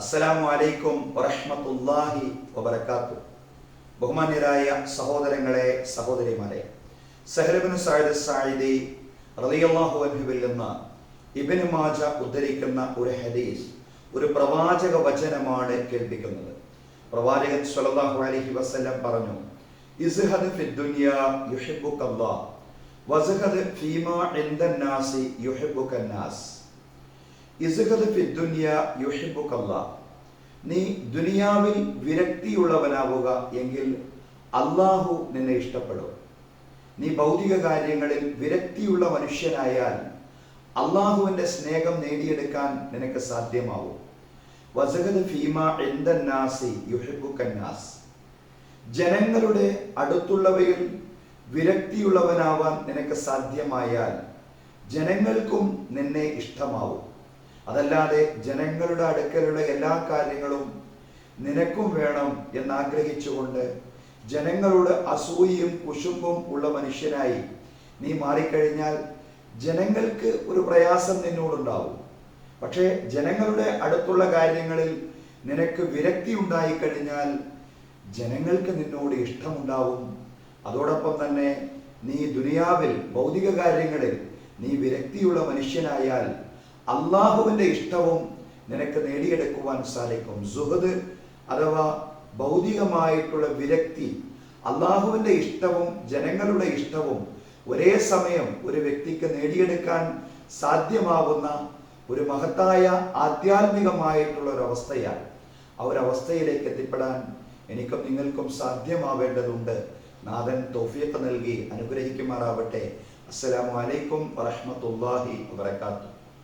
അസ്സലാമു അലൈക്കും വറഹ്മത്തുള്ളാഹി വബറകാതുഹു. ബഹുമാന്യരായ സഹോദരങ്ങളെ, സഹോദരിമാരെ, സഹൽ ഇബ്നു സഅദ് സാഇദി റളിയല്ലാഹു അൻഹുവിൽ നിന്ന് ഇബ്നു മാജ ഉദ്ധരിക്കുന്ന ഒരു ഹദീസ്, ഒരു പ്രവാചക വചനമാണ് കേൾപ്പിക്കുന്നത്. പ്രവാചകൻ സ്വല്ലല്ലാഹു അലൈഹി വസല്ലം പറഞ്ഞു, ഇസ്ഹദ് ഫിദ് ദുനിയാ യുഹിബ്ബുകല്ലാഹ് വസ്ഹദ് ഫീമാ ഇൻദന്നാസി യുഹിബ്ബുകന്നാസ്. ഇസ്ഹദ് ഫിദ് ദുനിയാ യുഹിബ്ബുകല്ലാഹ്, നീ ദുനിയാവിൽ വിരക്തിയുള്ളവനാവുക എങ്കിൽ അള്ളാഹു നിന്നെ ഇഷ്ടപ്പെടും. നീ ഭൗതിക കാര്യങ്ങളിൽ വിരക്തിയുള്ള മനുഷ്യനായാൽ അള്ളാഹുവിന്റെ സ്നേഹം നേടിയെടുക്കാൻ നിനക്ക് സാധ്യമാവും. വസ്ഹദ് ഫീമാ ഇൻദന്നാസി യുഹിബ്ബുകന്നാസ്, ജനങ്ങളുടെ അടുത്തുള്ളവയിൽ വിരക്തിയുള്ളവനാവാൻ നിനക്ക് സാധ്യമായാൽ ജനങ്ങൾക്കും നിന്നെ ഇഷ്ടമാവും. അതല്ലാതെ ജനങ്ങളുടെ അടുക്കലുള്ള എല്ലാ കാര്യങ്ങളും നിനക്കും വേണം എന്നാഗ്രഹിച്ചുകൊണ്ട് ജനങ്ങളോട് അസൂയയും കുശുമ്പും ഉള്ള മനുഷ്യനായി നീ മാറിക്കഴിഞ്ഞാൽ ജനങ്ങൾക്ക് ഒരു പ്രയാസം നിന്നോടുണ്ടാവും. പക്ഷേ ജനങ്ങളുടെ അടുത്തുള്ള കാര്യങ്ങളിൽ നിനക്ക് വിരക്തി ഉണ്ടായിക്കഴിഞ്ഞാൽ ജനങ്ങൾക്ക് നിന്നോട് ഇഷ്ടമുണ്ടാവും. അതോടൊപ്പം തന്നെ നീ ദുനിയാവിൽ ഭൗതിക കാര്യങ്ങളിൽ നീ വിരക്തിയുള്ള മനുഷ്യനായാൽ അള്ളാഹുവിന്റെ ഇഷ്ടവും നിനക്ക് നേടിയെടുക്കുവാൻ സാധിക്കും. സുഹദ് അഥവാ ഭൗതികമായിട്ടുള്ള വിരക്തി, അള്ളാഹുവിന്റെ ഇഷ്ടവും ജനങ്ങളുടെ ഇഷ്ടവും ഒരേ സമയം ഒരു വ്യക്തിക്ക് നേടിയെടുക്കാൻ സാധ്യമാവുന്ന ഒരു മഹത്തായ ആധ്യാത്മികമായിട്ടുള്ള ഒരു അവസ്ഥയാണ്. ആ ഒരു അവസ്ഥയിലേക്ക് എത്തിപ്പെടാൻ എനിക്കും നിങ്ങൾക്കും സാധ്യമാവേണ്ടതുണ്ട്. നാഥൻ തൗഫീഖ് നൽകി അനുഗ്രഹിക്കുമാറാവട്ടെ. അസ്സലാമു അലൈക്കും വറഹ്മത്തുള്ളാഹി വബറകാതുഹു.